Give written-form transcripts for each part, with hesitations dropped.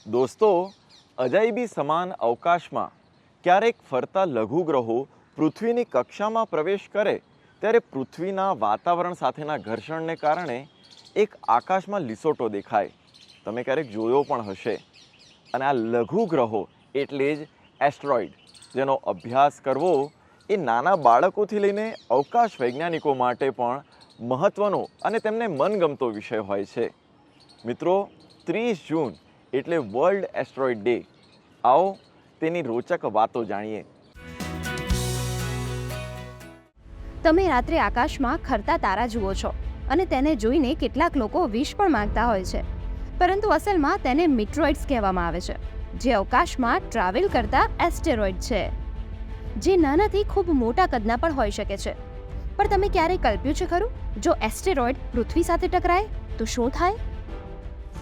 દોસ્તો, અજાયબી સમાન અવકાશમાં ક્યારેક ફરતા લઘુગ્રહો પૃથ્વીની કક્ષામાં પ્રવેશ કરે ત્યારે પૃથ્વીના વાતાવરણ સાથેના ઘર્ષણને કારણે એક આકાશમાં લીસોટો દેખાય. તમે ક્યારેક જોયો પણ હશે. અને આ લઘુગ્રહો એટલે જ એસ્ટ્રોઇડ, જેનો અભ્યાસ કરવો એ નાના બાળકોથી લઈને અવકાશ વૈજ્ઞાનિકો માટે પણ મહત્ત્વનો અને તેમને મનગમતો વિષય હોય છે. મિત્રો, 30 જૂન એટલે વર્લ્ડ એસ્ટ્રોઇડ ડે. આવો તેની રોચક વાતો જાણીએ. તમે રાત્રે આકાશમાં ખરતા તારા જુઓ છો અને તેને જોઈને કેટલાક લોકો વિશ પણ માંગતા હોય છે, પરંતુ અસલમાં તેને મિટ્રોઇડ્સ કહેવામાં આવે છે, જે અવકાશમાં ટ્રાવેલ કરતા એસ્ટેરોઇડ છે, જે નાનાથી ખૂબ મોટા કદના પણ હોઈ શકે છે. પણ તમે ક્યારેય કલ્પ્યું છે ખરું, જો એસ્ટેરોઇડ પૃથ્વી સાથે ટકરાય તો શું થાય?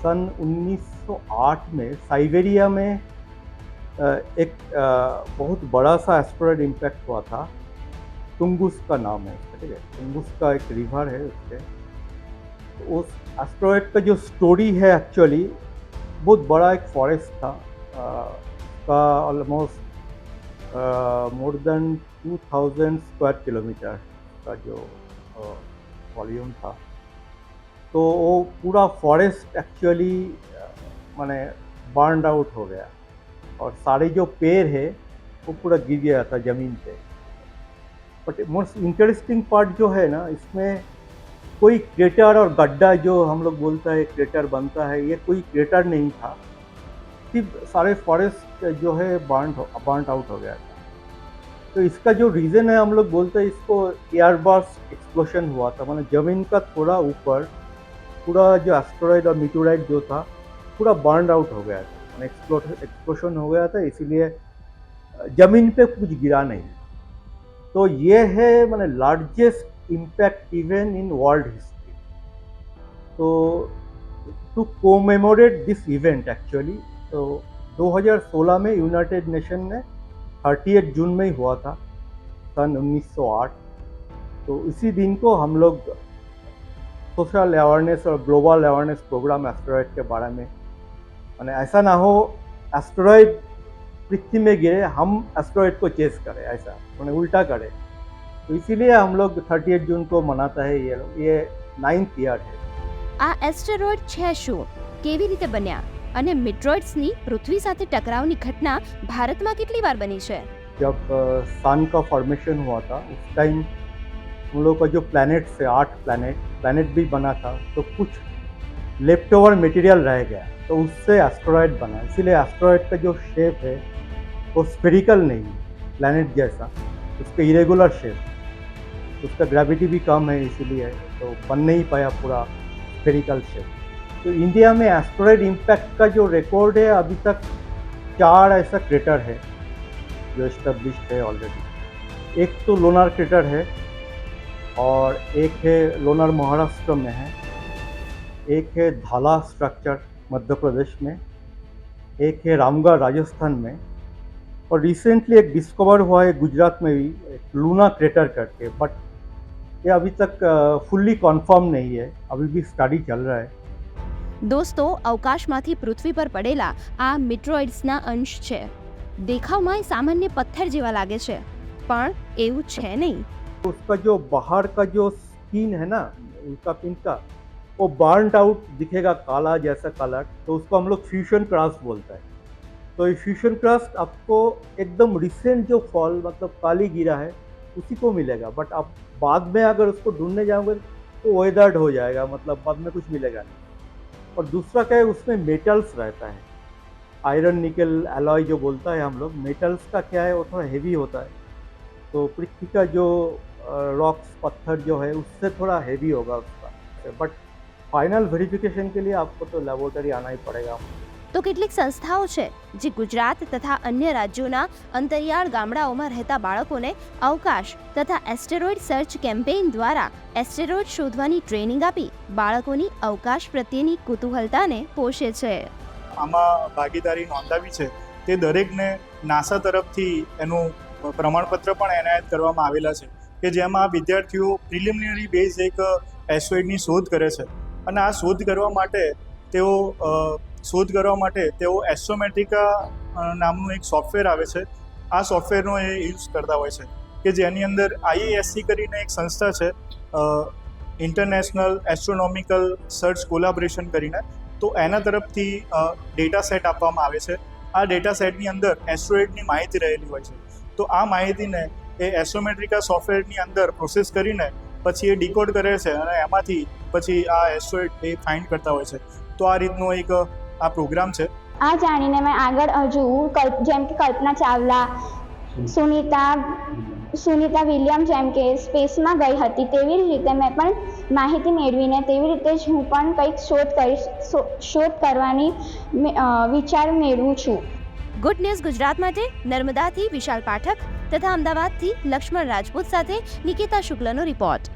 सन 1908 में साइबेरिया में एक बहुत बड़ा सा एस्टेरॉयड इम्पैक्ट हुआ था. टुंगुस्का नाम है उसका, ठीक है. टुंगुस्का एक रिवर है उसके. तो उस एस्टेरॉयड का जो स्टोरी है एक्चुअली बहुत बड़ा एक फॉरेस्ट था. उसका almost more than 2000 square kilometre का जो वॉल्यूम था. तो वो पूरा फॉरेस्ट एक्चुअली माने बर्न आउट हो गया और सारे जो पेड़ है वो पूरा गिर गया था ज़मीन पे. बट मोस्ट इंटरेस्टिंग पार्ट जो है ना, इसमें कोई क्रेटर और गड्ढा जो हम लोग बोलता है क्रेटर बनता है, ये कोई क्रेटर नहीं था. सिर्फ सारे फॉरेस्ट जो है बर्न आउट हो गया था. तो इसका जो रीज़न है, हम लोग बोलते हैं इसको एयरबर्स्ट एक्सप्लोशन हुआ था. मतलब ज़मीन का थोड़ा ऊपर पूरा जो एस्टेरॉयड और मीटोराइड जो था पूरा बर्न आउट हो गया था, एक्सप्लोशन हो गया था, इसीलिए ज़मीन पे कुछ गिरा नहीं. तो ये है मैंने largest impact event in world history. तो to commemorate this event actually, तो 2016 में यूनाइटेड नेशन ने 30 जून में ही हुआ था, सन 1908. तो इसी दिन को हम लोग सोशल अवेयरनेस और ग्लोबल अवेयरनेस प्रोग्राम एस्टेरॉयड के बारे में, मैंने ऐसा ना हो एस्टेरॉयड पृथ्वी में गिरे हम एस्टेरॉयड को चेस करें, ऐसा मैंने उल्टा करें. तो इसीलिए हम लोग 30 जून को मनाता है. ये 9th ईयर है. આ એસ્ટેરોઇડ છે શું, કેવી રીતે બન્યા અને મિટ્રોઇડ્સની પૃથ્વી સાથે ટકરાવની ઘટના ભારતમાં કેટલી વાર બની છે? जब सन का फॉर्मेशन हुआ था उस टाइम हम लोग का जो प्लैनेट से 8 प्लैनेट भी बना था, तो कुछ लेफ्ट ओवर मटेरियल रह गया, तो उससे एस्टेरॉयड बना. इसीलिए एस्टेरॉयड का जो शेप है वो स्फेरिकल नहीं, प्लैनेट जैसा, उसका इरेगुलर शेप, उसका ग्रेविटी भी कम है, इसीलिए तो बन नहीं पाया पूरा स्फेरिकल शेप. तो इंडिया में एस्टेरॉयड इम्पैक्ट का जो रिकॉर्ड है, अभी तक 4 ऐसा क्रेटर है जो एस्टेब्लिश्ड है ऑलरेडी. एक तो लोनार क्रेटर है, और एक है लोनार महाराष्ट्र में है, एक है धाला स्ट्रक्चर मध्य प्रदेश में, एक है रामगढ़ राजस्थान में, और रिसेंटली एक डिस्कवर हुआ है गुजरात में भी, एक लूना क्रेटर करके. बट ये अभी तक फुल्ली कन्फर्म नहीं है, अभी भी स्टडी चल रहा है. દોસ્તો, અવકાશમાંથી પૃથ્વી પર પડેલા આ મિટ્રોઇડ્સના અંશ છે. દેખાવમાં સામાન્ય પથ્થર જેવા લાગે છે, પણ એવું છે નહીં. उसका जो बाहर का जो स्किन है ना, उनका पिन का, वो बर्न आउट दिखेगा, काला जैसा कलर. तो उसको हम लोग फ्यूजन क्रस्ट बोलते हैं. तो ये फ्यूजन क्रस्ट आपको एकदम रिसेंट जो फॉल मतलब काली गिरा है उसी को मिलेगा. बट आप बाद में अगर उसको ढूंढने जाओगे तो वेदर्ड हो जाएगा, मतलब बाद में कुछ मिलेगा नहीं. और दूसरा क्या है, उसमें मेटल्स रहता है, आयरन निकल एलॉय जो बोलता है हम लोग. मेटल्स का क्या है, वो थोड़ा हेवी होता है. तो पृथ्वी का जो रॉक्स पत्थर जो है उससे थोड़ा हेवी होगा उसका. बट फाइनल वेरिफिकेशन के लिए आपको तो लेबोरेटरी आना ही पड़ेगा. તો કેટલીક સંસ્થાઓ છે જે ગુજરાત તથા અન્ય રાજ્યોના અંતરિયાળ ગામડાઓમાં રહેતા બાળકોને અવકાશ તથા એસ્ટેરોઇડ સર્ચ કેમ્પેઇન દ્વારા એસ્ટેરોઇડ શોધવાની ટ્રેનિંગ આપી બાળકોની અવકાશ પ્રત્યેની કુતૂહલતાને પોષે છે. આમાં ભાગીદારી નોંધાવી છે તે દરેકને નાસા તરફથી એનું પ્રમાણપત્ર પણ એનાયત કરવામાં આવેલા છે, કે જેમાં વિદ્યાર્થીઓ પ્રિલિમિનરી બેઝ એક એસ્ટેરોઇડની શોધ કરે છે. અને આ શોધ કરવા માટે તેઓ શોધ કરવા માટે તેઓ એસ્ટ્રોમેટ્રિકા નામનું એક સોફ્ટવેર આવે છે, આ સોફ્ટવેરનો એ યુઝ કરતા હોય છે કે જેની અંદર IISc કરીને એક સંસ્થા છે, ઇન્ટરનેશનલ એસ્ટ્રોનોમિકલ સર્ચ કોલાબોરેશન કરીને, તો એના તરફથી ડેટા સેટ આપવામાં આવે છે. આ ડેટા સેટની અંદર એસ્ટ્રોઇડની માહિતી રહેલી હોય છે, તો આ માહિતીને એ એસ્ટ્રોમેટ્રિકા સોફ્ટવેરની અંદર પ્રોસેસ કરીને પછી એ ડીકોડ કરે છે અને એમાંથી પછી આ એસ્ટ્રોઇડ એ ફાઇન્ડ કરતા હોય છે. તો આ રીતનો એક આ પ્રોગ્રામ છે. આ જાણીને મેં આગળ હજુ જેમ કે કલ્પના ચાવલા, સુનિતા વિલિયમ જેમ કે સ્પેસમાં ગઈ હતી, તેવી જ રીતે મેં પણ માહિતી મેળવીને તેવી રીતે જ હું પણ કંઈક શોધ કરવાની વિચાર મેળવું છું. ગુડ ન્યૂઝ ગુજરાત માટે નર્મદાથી વિશાલ પાઠક તથા અમદાવાદથી લક્ષ્મણ રાજપૂત સાથે નિકિતા શુક્લનો રિપોર્ટ.